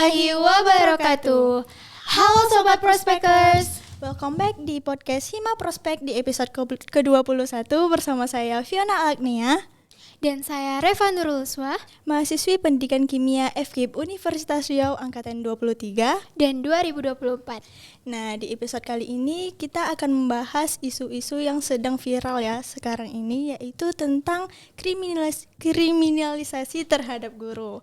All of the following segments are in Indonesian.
warahmatullahi wabarakatuh. Halo Sobat Prospekers. Welcome back di podcast Hima Prospek di episode ke-21 bersama saya Fiona Agnia Dan saya Reva Nurul Uswa, mahasiswi Pendidikan Kimia FKIP Universitas Riau angkatan 23 dan 2024. Nah, di episode kali ini kita akan membahas isu-isu yang sedang viral ya sekarang ini, yaitu tentang kriminalisasi terhadap guru.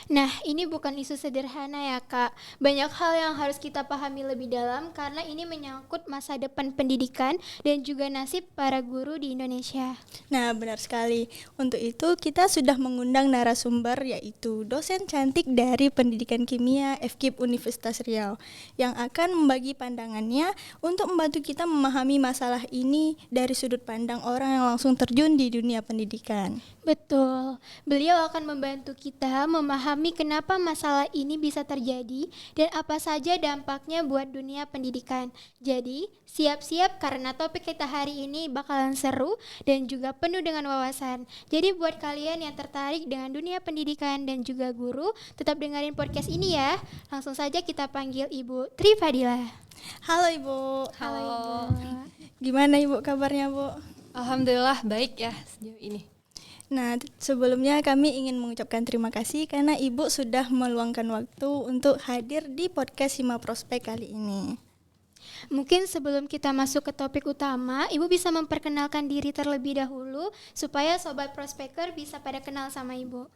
Nah, ini bukan isu sederhana ya Kak. Banyak hal yang harus kita pahami lebih dalam karena ini menyangkut masa depan pendidikan dan juga nasib para guru di Indonesia. Nah, benar sekali. Untuk itu kita sudah mengundang narasumber yaitu dosen cantik dari Pendidikan Kimia FKIP Universitas Riau yang akan membagi pandangannya untuk membantu kita memahami masalah ini dari sudut pandang orang yang langsung terjun di dunia pendidikan. Betul, beliau akan membantu kita memahami kenapa masalah ini bisa terjadi dan apa saja dampaknya buat dunia pendidikan. Jadi, siap-siap karena topik kita hari ini bakalan seru dan juga penuh dengan wawasan. Jadi buat kalian yang tertarik dengan dunia pendidikan dan juga guru, tetap dengerin podcast ini ya. Langsung saja kita panggil Ibu Tri Fadila. Halo Ibu. Halo Ibu. Gimana Ibu kabarnya Bu? Alhamdulillah baik ya sejauh ini. Nah, sebelumnya kami ingin mengucapkan terima kasih karena Ibu sudah meluangkan waktu untuk hadir di podcast Hima Prospek kali ini. Mungkin sebelum kita masuk ke topik utama, Ibu bisa memperkenalkan diri terlebih dahulu supaya Sobat Prospeker bisa pada kenal sama Ibu.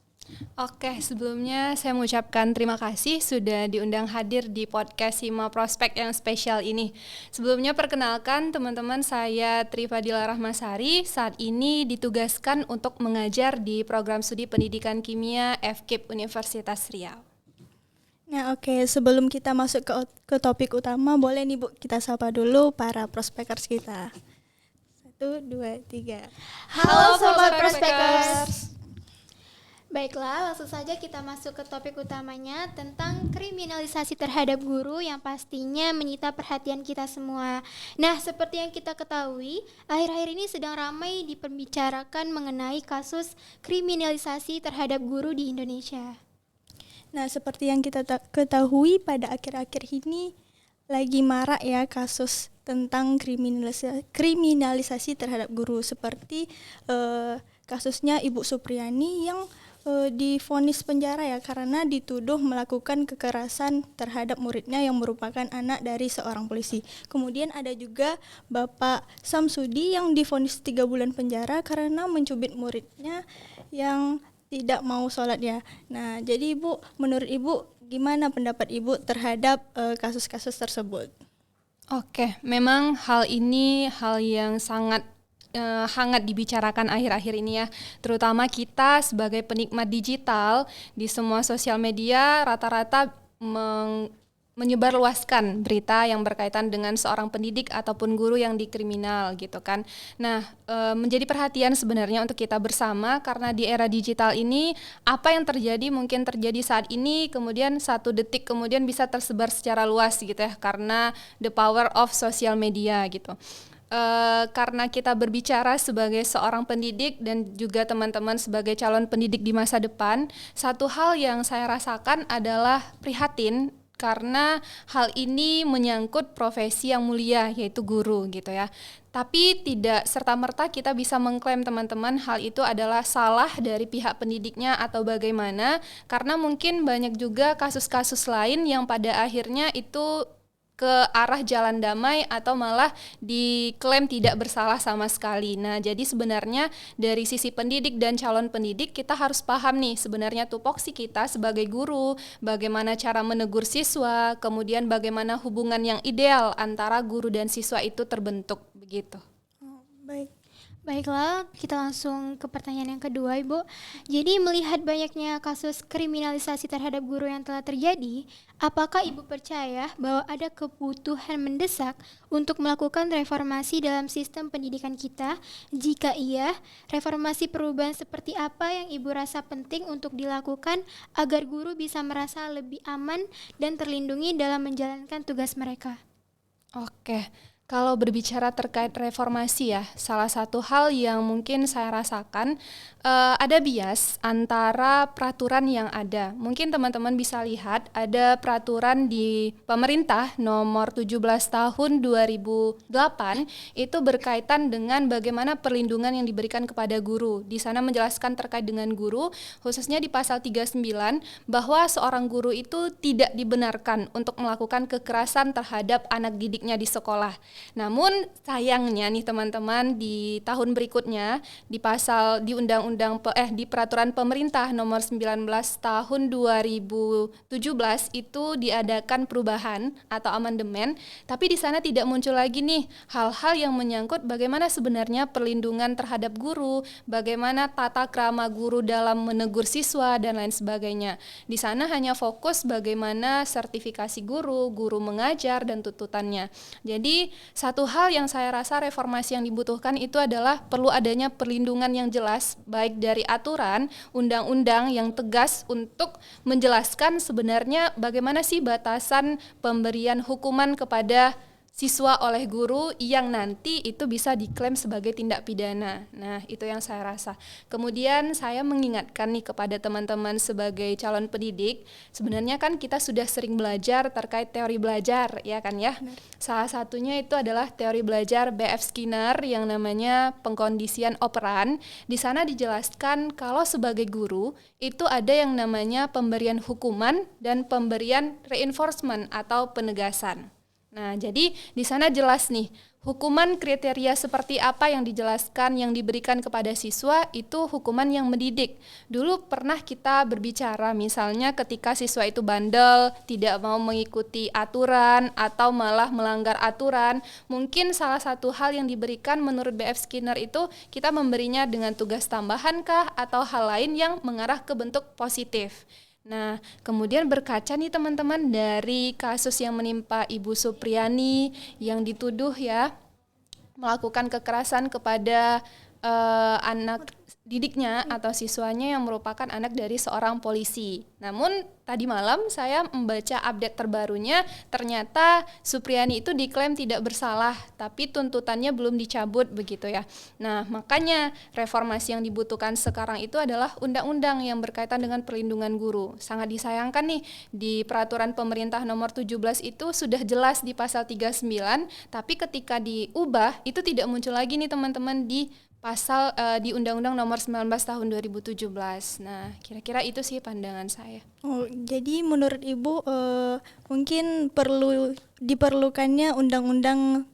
Oke, sebelumnya saya mengucapkan terima kasih sudah diundang hadir di podcast Hima Prospek yang spesial ini. Sebelumnya perkenalkan teman-teman, saya Tri Fadila Rahmasari, saat ini ditugaskan untuk mengajar di program studi Pendidikan Kimia FKIP Universitas Riau. Nah, oke, sebelum kita masuk ke topik utama, boleh nih Bu kita sapa dulu para prospekers kita. 1, 2, 3. Halo Sobat Prospekers. Baiklah, langsung saja kita masuk ke topik utamanya tentang kriminalisasi terhadap guru yang pastinya menyita perhatian kita semua. Nah, seperti yang kita ketahui, akhir-akhir ini sedang ramai diperbicarakan mengenai kasus kriminalisasi terhadap guru di Indonesia. Nah, seperti yang kita ketahui pada akhir-akhir ini lagi marak ya kasus tentang kriminalisasi terhadap guru seperti kasusnya Ibu Supriyani yang divonis penjara ya karena dituduh melakukan kekerasan terhadap muridnya yang merupakan anak dari seorang polisi. Kemudian ada juga Bapak Samsudi yang divonis 3 bulan penjara karena mencubit muridnya yang tidak mau sholat ya. Nah, jadi Ibu, menurut Ibu gimana pendapat Ibu terhadap kasus-kasus tersebut? Oke, memang hal ini hal yang sangat hangat dibicarakan akhir-akhir ini ya, terutama kita sebagai penikmat digital di semua sosial media rata-rata menyebarluaskan berita yang berkaitan dengan seorang pendidik ataupun guru yang dikriminal gitu kan. Nah, menjadi perhatian sebenarnya untuk kita bersama karena di era digital ini apa yang terjadi mungkin terjadi saat ini kemudian 1 detik kemudian bisa tersebar secara luas gitu ya karena the power of social media gitu. Karena kita berbicara sebagai seorang pendidik dan juga teman-teman sebagai calon pendidik di masa depan, satu hal yang saya rasakan adalah prihatin karena hal ini menyangkut profesi yang mulia yaitu guru gitu ya. Tapi tidak serta-merta kita bisa mengklaim teman-teman hal itu adalah salah dari pihak pendidiknya atau bagaimana, karena mungkin banyak juga kasus-kasus lain yang pada akhirnya itu ke arah jalan damai atau malah diklaim tidak bersalah sama sekali. Nah, jadi sebenarnya dari sisi pendidik dan calon pendidik kita harus paham nih sebenarnya tupoksi kita sebagai guru, bagaimana cara menegur siswa, kemudian bagaimana hubungan yang ideal antara guru dan siswa itu terbentuk begitu. Baik. Baiklah, kita langsung ke pertanyaan yang kedua, Ibu. Jadi melihat banyaknya kasus kriminalisasi terhadap guru yang telah terjadi, apakah Ibu percaya bahwa ada kebutuhan mendesak untuk melakukan reformasi dalam sistem pendidikan kita? Jika iya, reformasi perubahan seperti apa yang Ibu rasa penting untuk dilakukan agar guru bisa merasa lebih aman dan terlindungi dalam menjalankan tugas mereka? Oke, Kalau berbicara terkait reformasi ya, salah satu hal yang mungkin saya rasakan ada bias antara peraturan yang ada. Mungkin teman-teman bisa lihat ada peraturan di pemerintah nomor 17 tahun 2008 itu berkaitan dengan bagaimana perlindungan yang diberikan kepada guru. Di sana menjelaskan terkait dengan guru, khususnya di pasal 39 bahwa seorang guru itu tidak dibenarkan untuk melakukan kekerasan terhadap anak didiknya di sekolah. Namun sayangnya nih teman-teman, di tahun berikutnya di peraturan pemerintah nomor 19 tahun 2017 itu diadakan perubahan atau amandemen, tapi di sana tidak muncul lagi nih hal-hal yang menyangkut bagaimana sebenarnya perlindungan terhadap guru, bagaimana tata krama guru dalam menegur siswa dan lain sebagainya. Di sana hanya fokus bagaimana sertifikasi guru, guru mengajar dan tuntutannya. Jadi satu hal yang saya rasa reformasi yang dibutuhkan itu adalah perlu adanya perlindungan yang jelas, baik dari aturan, undang-undang yang tegas untuk menjelaskan sebenarnya bagaimana sih batasan pemberian hukuman kepada siswa oleh guru yang nanti itu bisa diklaim sebagai tindak pidana. Nah, itu yang saya rasa. Kemudian saya mengingatkan nih kepada teman-teman sebagai calon pendidik, sebenarnya kan kita sudah sering belajar terkait teori belajar, ya kan ya? Benar. Salah satunya itu adalah teori belajar B.F. Skinner yang namanya pengkondisian operan. Di sana dijelaskan kalau sebagai guru itu ada yang namanya pemberian hukuman dan pemberian reinforcement atau penegasan. Nah, jadi di sana jelas nih, hukuman kriteria seperti apa yang dijelaskan, yang diberikan kepada siswa itu hukuman yang mendidik. Dulu pernah kita berbicara misalnya ketika siswa itu bandel, tidak mau mengikuti aturan atau malah melanggar aturan, mungkin salah satu hal yang diberikan menurut B.F. Skinner itu kita memberinya dengan tugas tambahan kah atau hal lain yang mengarah ke bentuk positif. Nah, kemudian berkaca nih teman-teman dari kasus yang menimpa Ibu Supriani yang dituduh ya melakukan kekerasan kepada anak didiknya atau siswanya yang merupakan anak dari seorang polisi. Namun tadi malam saya membaca update terbarunya, ternyata Supriani itu diklaim tidak bersalah, tapi tuntutannya belum dicabut begitu ya. Nah, makanya reformasi yang dibutuhkan sekarang itu adalah undang-undang yang berkaitan dengan perlindungan guru. Sangat disayangkan nih, di peraturan pemerintah nomor 17 itu sudah jelas di pasal 39, tapi ketika diubah itu tidak muncul lagi nih teman-teman di pasal di Undang-Undang nomor 19 tahun 2017. Nah, kira-kira itu sih pandangan saya. Oh, jadi menurut Ibu mungkin diperlukannya undang-undang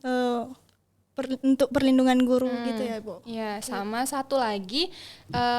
untuk perlindungan guru gitu ya, Bu? Ya, sama satu lagi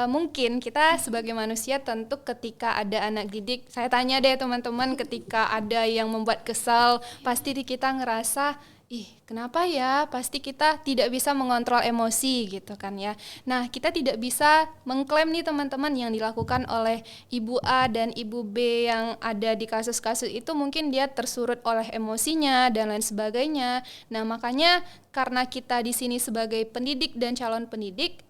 mungkin kita sebagai manusia tentu ketika ada anak didik, saya tanya deh teman-teman, ketika ada yang membuat kesal, pasti kita ngerasa kenapa ya? Pasti kita tidak bisa mengontrol emosi gitu kan ya. Nah, kita tidak bisa mengklaim nih teman-teman yang dilakukan oleh Ibu A dan Ibu B yang ada di kasus-kasus itu mungkin dia tersurut oleh emosinya dan lain sebagainya. Nah, makanya karena kita di sini sebagai pendidik dan calon pendidik,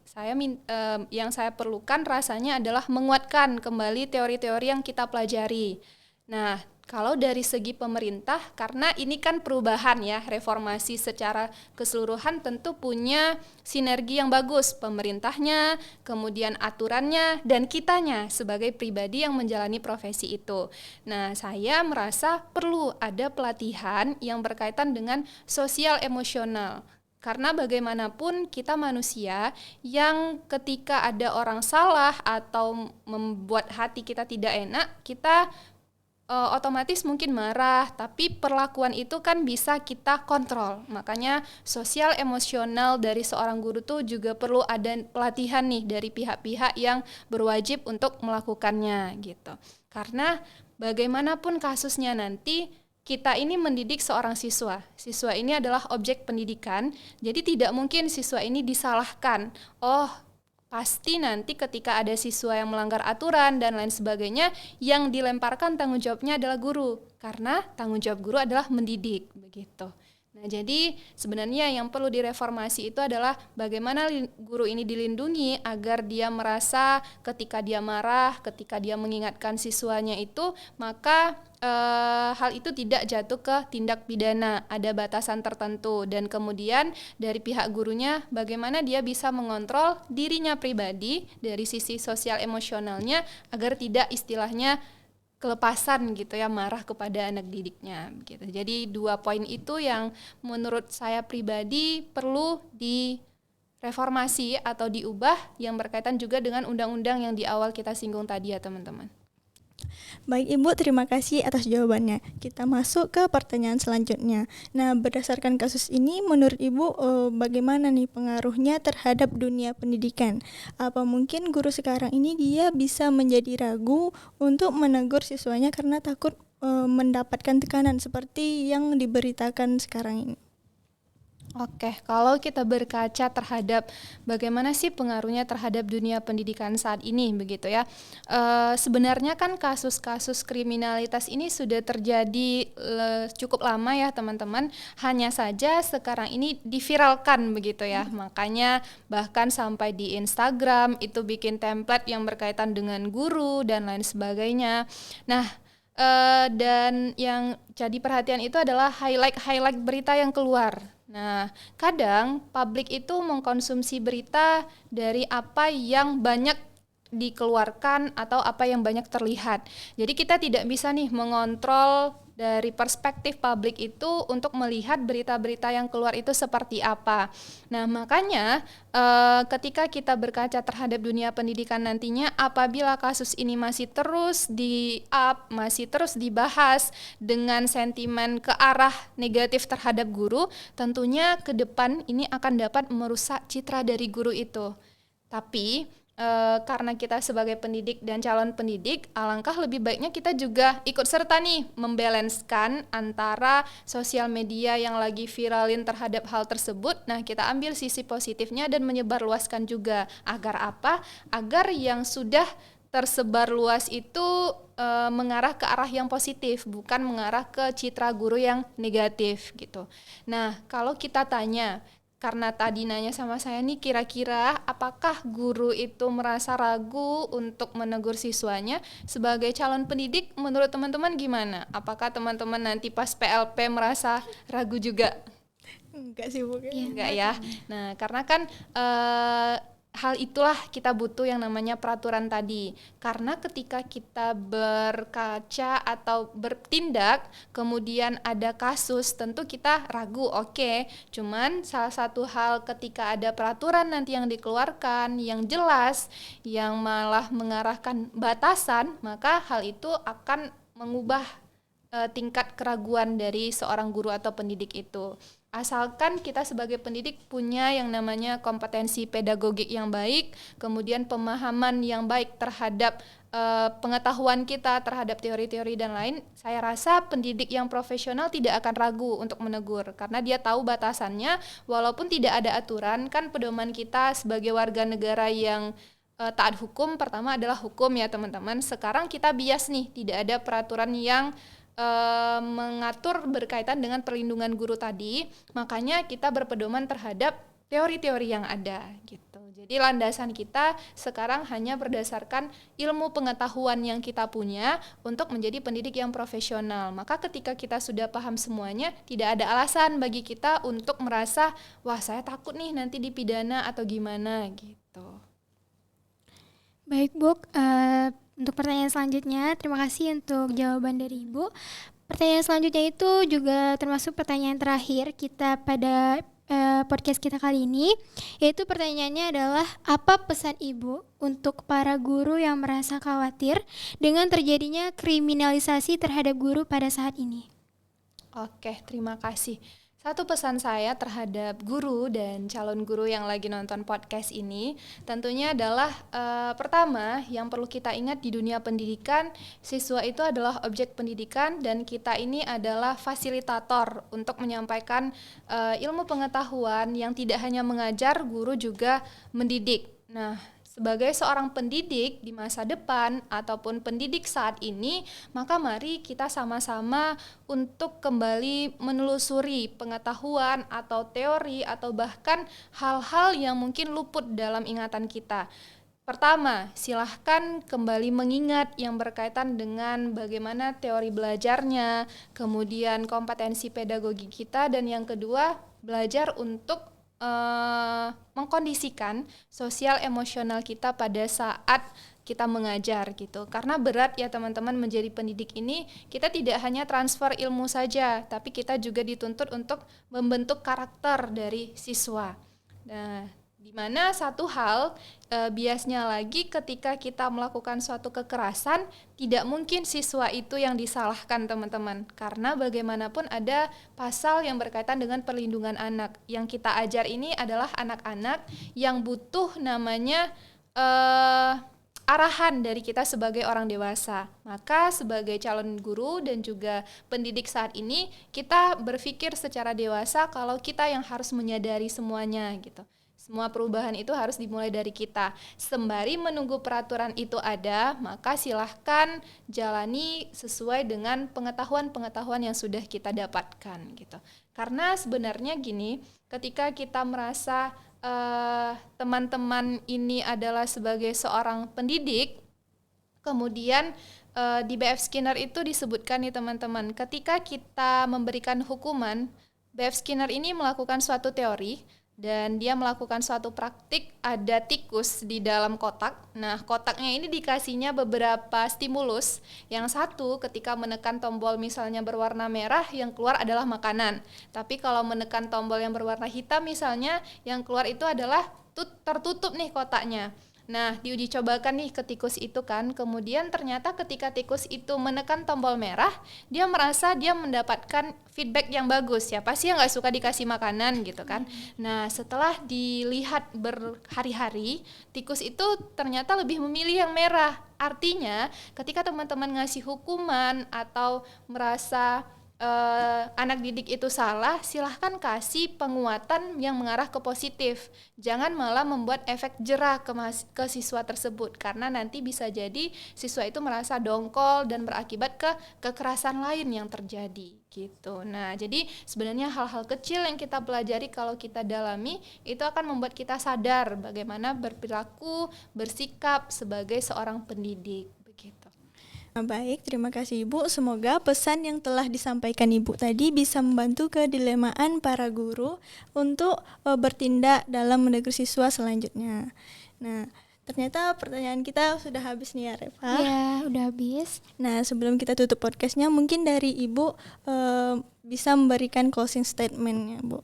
yang saya perlukan rasanya adalah menguatkan kembali teori-teori yang kita pelajari. Nah, kalau dari segi pemerintah, karena ini kan perubahan ya, reformasi secara keseluruhan tentu punya sinergi yang bagus, pemerintahnya, kemudian aturannya, dan kitanya sebagai pribadi yang menjalani profesi itu. Nah, saya merasa perlu ada pelatihan yang berkaitan dengan sosial emosional. Karena bagaimanapun kita manusia yang ketika ada orang salah atau membuat hati kita tidak enak, kita otomatis mungkin marah, tapi perlakuan itu kan bisa kita kontrol. Makanya sosial emosional dari seorang guru tuh juga perlu ada pelatihan nih dari pihak-pihak yang berwajib untuk melakukannya gitu. Karena bagaimanapun kasusnya nanti, kita ini mendidik seorang siswa. Siswa ini adalah objek pendidikan, jadi tidak mungkin siswa ini disalahkan. Pasti nanti ketika ada siswa yang melanggar aturan dan lain sebagainya, yang dilemparkan tanggung jawabnya adalah guru. Karena tanggung jawab guru adalah mendidik, begitu. Nah, jadi sebenarnya yang perlu direformasi itu adalah bagaimana guru ini dilindungi agar dia merasa ketika dia marah, ketika dia mengingatkan siswanya itu, maka hal itu tidak jatuh ke tindak pidana, ada batasan tertentu. Dan kemudian dari pihak gurunya bagaimana dia bisa mengontrol dirinya pribadi dari sisi sosial emosionalnya agar tidak istilahnya kelepasan gitu ya, marah kepada anak didiknya gitu. Jadi 2 poin itu yang menurut saya pribadi perlu direformasi atau diubah, yang berkaitan juga dengan undang-undang yang di awal kita singgung tadi ya teman-teman. Baik Ibu, terima kasih atas jawabannya. Kita masuk ke pertanyaan selanjutnya. Nah, berdasarkan kasus ini, menurut Ibu bagaimana nih pengaruhnya terhadap dunia pendidikan? Apa mungkin guru sekarang ini dia bisa menjadi ragu untuk menegur siswanya karena takut mendapatkan tekanan seperti yang diberitakan sekarang ini? Oke, kalau kita berkaca terhadap bagaimana sih pengaruhnya terhadap dunia pendidikan saat ini begitu ya, sebenarnya kan kasus-kasus kriminalitas ini sudah terjadi cukup lama ya teman-teman, hanya saja sekarang ini diviralkan begitu ya, makanya bahkan sampai di Instagram itu bikin template yang berkaitan dengan guru dan lain sebagainya. Nah, dan yang jadi perhatian itu adalah highlight berita yang keluar. Nah, kadang publik itu mengkonsumsi berita dari apa yang banyak dikeluarkan atau apa yang banyak terlihat. Jadi kita tidak bisa nih mengontrol dari perspektif publik itu untuk melihat berita-berita yang keluar itu seperti apa. Nah, makanya ketika kita berkaca terhadap dunia pendidikan nantinya, apabila kasus ini masih terus masih terus dibahas dengan sentimen ke arah negatif terhadap guru, tentunya ke depan ini akan dapat merusak citra dari guru itu. Tapi karena kita sebagai pendidik dan calon pendidik, alangkah lebih baiknya kita juga ikut serta nih membalanskan antara sosial media yang lagi viralin terhadap hal tersebut. Nah, kita ambil sisi positifnya dan menyebarluaskan juga. Agar apa? Agar yang sudah tersebar luas itu mengarah ke arah yang positif, bukan mengarah ke citra guru yang negatif gitu. Nah, kalau kita tanya, karena tadi nanya sama saya nih, kira-kira apakah guru itu merasa ragu untuk menegur siswanya? Sebagai calon pendidik, menurut teman-teman gimana? Apakah teman-teman nanti pas PLP merasa ragu juga? Enggak sih Bu. Enggak ya. Nah, karena kan hal itulah kita butuh yang namanya peraturan tadi. Karena ketika kita berkaca atau bertindak, kemudian ada kasus, tentu kita ragu, oke. Cuman salah satu hal ketika ada peraturan nanti yang dikeluarkan, yang jelas, yang malah mengarahkan batasan, maka hal itu akan mengubah tingkat keraguan dari seorang guru atau pendidik itu. Asalkan kita sebagai pendidik punya yang namanya kompetensi pedagogik yang baik, kemudian pemahaman yang baik terhadap pengetahuan kita terhadap teori-teori dan lain, saya rasa pendidik yang profesional tidak akan ragu untuk menegur karena dia tahu batasannya. Walaupun tidak ada aturan, kan pedoman kita sebagai warga negara yang taat hukum, pertama adalah hukum ya teman-teman. Sekarang kita bias nih, tidak ada peraturan yang mengatur berkaitan dengan perlindungan guru tadi, makanya kita berpedoman terhadap teori-teori yang ada gitu. Jadi landasan kita sekarang hanya berdasarkan ilmu pengetahuan yang kita punya untuk menjadi pendidik yang profesional. Maka ketika kita sudah paham semuanya, tidak ada alasan bagi kita untuk merasa, wah saya takut nih nanti dipidana atau gimana gitu. Baik Bu, untuk pertanyaan selanjutnya, terima kasih untuk jawaban dari Ibu. Pertanyaan selanjutnya itu juga termasuk pertanyaan terakhir kita pada podcast kita kali ini, yaitu pertanyaannya adalah, apa pesan Ibu untuk para guru yang merasa khawatir dengan terjadinya kriminalisasi terhadap guru pada saat ini? Oke, terima kasih. Satu pesan saya terhadap guru dan calon guru yang lagi nonton podcast ini tentunya adalah pertama, yang perlu kita ingat di dunia pendidikan, siswa itu adalah objek pendidikan dan kita ini adalah fasilitator untuk menyampaikan ilmu pengetahuan yang tidak hanya mengajar, guru juga mendidik. Nah, sebagai seorang pendidik di masa depan ataupun pendidik saat ini, maka mari kita sama-sama untuk kembali menelusuri pengetahuan atau teori atau bahkan hal-hal yang mungkin luput dalam ingatan kita. Pertama, silahkan kembali mengingat yang berkaitan dengan bagaimana teori belajarnya, kemudian kompetensi pedagogi kita, dan yang kedua, belajar untuk mengkondisikan sosial emosional kita pada saat kita mengajar gitu. Karena berat ya teman-teman menjadi pendidik ini, kita tidak hanya transfer ilmu saja, tapi kita juga dituntut untuk membentuk karakter dari siswa. Nah, di mana satu hal biasnya lagi ketika kita melakukan suatu kekerasan, tidak mungkin siswa itu yang disalahkan teman-teman, karena bagaimanapun ada pasal yang berkaitan dengan perlindungan anak. Yang kita ajar ini adalah anak-anak yang butuh namanya arahan dari kita sebagai orang dewasa. Maka sebagai calon guru dan juga pendidik saat ini, kita berpikir secara dewasa kalau kita yang harus menyadari semuanya gitu. Semua perubahan itu harus dimulai dari kita. Sembari menunggu peraturan itu ada, maka silahkan jalani sesuai dengan pengetahuan-pengetahuan yang sudah kita dapatkan gitu. Karena sebenarnya gini, ketika kita merasa teman-teman ini adalah sebagai seorang pendidik, kemudian di B.F. Skinner itu disebutkan nih teman-teman, ketika kita memberikan hukuman, B.F. Skinner ini melakukan suatu teori, dan dia melakukan suatu praktik, ada tikus di dalam kotak. Nah, kotaknya ini dikasihnya beberapa stimulus. Yang satu, ketika menekan tombol misalnya berwarna merah, yang keluar adalah makanan. Tapi kalau menekan tombol yang berwarna hitam misalnya, yang keluar itu adalah tertutup nih kotaknya. Nah, diuji cobakan nih ke tikus itu kan, kemudian ternyata ketika tikus itu menekan tombol merah, dia merasa dia mendapatkan feedback yang bagus. Siapa sih yang gak suka dikasih makanan gitu kan. Nah, setelah dilihat berhari-hari, tikus itu ternyata lebih memilih yang merah. Artinya, ketika teman-teman ngasih hukuman atau merasa anak didik itu salah, silahkan kasih penguatan yang mengarah ke positif. Jangan malah membuat efek jera ke siswa tersebut, karena nanti bisa jadi siswa itu merasa dongkol dan berakibat ke kekerasan lain yang terjadi gitu. Nah, jadi sebenarnya hal-hal kecil yang kita pelajari kalau kita dalami itu akan membuat kita sadar bagaimana berperilaku, bersikap sebagai seorang pendidik begitu. Baik, terima kasih Ibu. Semoga pesan yang telah disampaikan Ibu tadi bisa membantu kedilemaan para guru untuk bertindak dalam menegur siswa selanjutnya. Nah, ternyata pertanyaan kita sudah habis nih ya Reva. Ya, udah habis. Nah, sebelum kita tutup podcastnya, mungkin dari Ibu bisa memberikan closing statement-nya, Bu.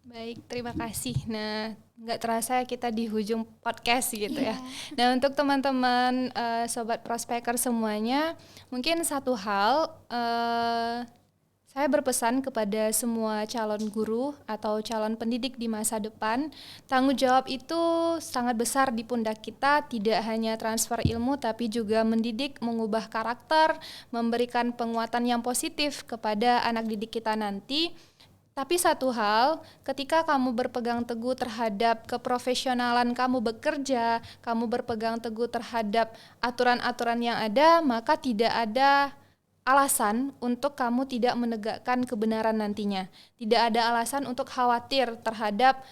Baik, terima kasih. Nah, nggak terasa kita di hujung podcast gitu ya. Nah, untuk teman-teman sobat prospeker semuanya, mungkin satu hal saya berpesan kepada semua calon guru atau calon pendidik di masa depan, tanggung jawab itu sangat besar di pundak kita, tidak hanya transfer ilmu tapi juga mendidik, mengubah karakter, memberikan penguatan yang positif kepada anak didik kita nanti. Tapi satu hal, ketika kamu berpegang teguh terhadap keprofesionalan kamu bekerja, kamu berpegang teguh terhadap aturan-aturan yang ada, maka tidak ada alasan untuk kamu tidak menegakkan kebenaran nantinya. Tidak ada alasan untuk khawatir terhadap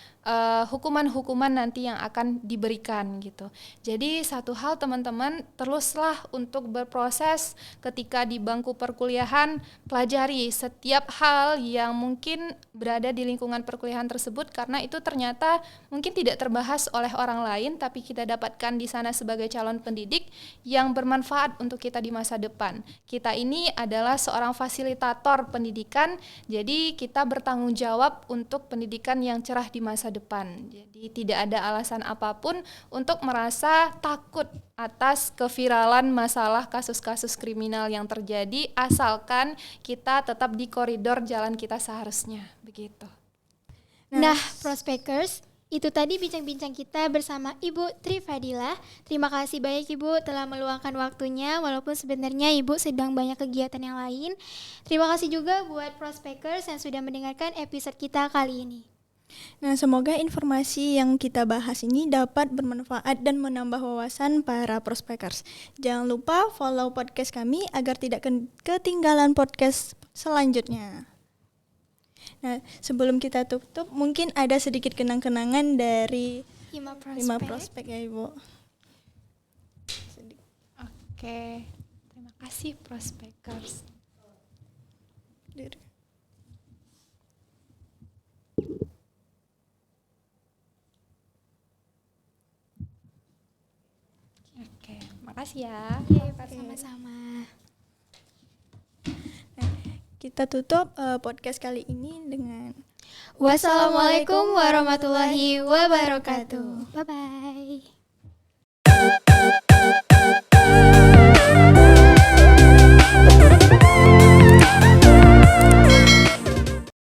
hukuman-hukuman nanti yang akan diberikan gitu. Jadi satu hal teman-teman, teruslah untuk berproses ketika di bangku perkuliahan, pelajari setiap hal yang mungkin berada di lingkungan perkuliahan tersebut, karena itu ternyata mungkin tidak terbahas oleh orang lain, tapi kita dapatkan di sana sebagai calon pendidik yang bermanfaat untuk kita di masa depan. Kita ini adalah seorang fasilitator pendidikan, jadi kita bertanggung jawab untuk pendidikan yang cerah di masa depan. Jadi tidak ada alasan apapun untuk merasa takut atas keviralan masalah kasus-kasus kriminal yang terjadi, asalkan kita tetap di koridor jalan kita seharusnya. Begitu. Nah, prospekers, itu tadi bincang-bincang kita bersama Ibu Tri Fadila. Terima kasih banyak Ibu telah meluangkan waktunya, walaupun sebenarnya Ibu sedang banyak kegiatan yang lain. Terima kasih juga buat prospekers yang sudah mendengarkan episode kita kali ini. Nah, semoga informasi yang kita bahas ini dapat bermanfaat dan menambah wawasan para prospekers. Jangan lupa follow podcast kami agar tidak ketinggalan podcast selanjutnya. Nah, sebelum kita tutup, mungkin ada sedikit kenang-kenangan dari 5 prospek ya, Ibu. Oke, terima kasih prospekers. Oke, makasih ya. Sama-sama. Kita tutup podcast kali ini dengan Wassalamualaikum warahmatullahi wabarakatuh. Bye-bye.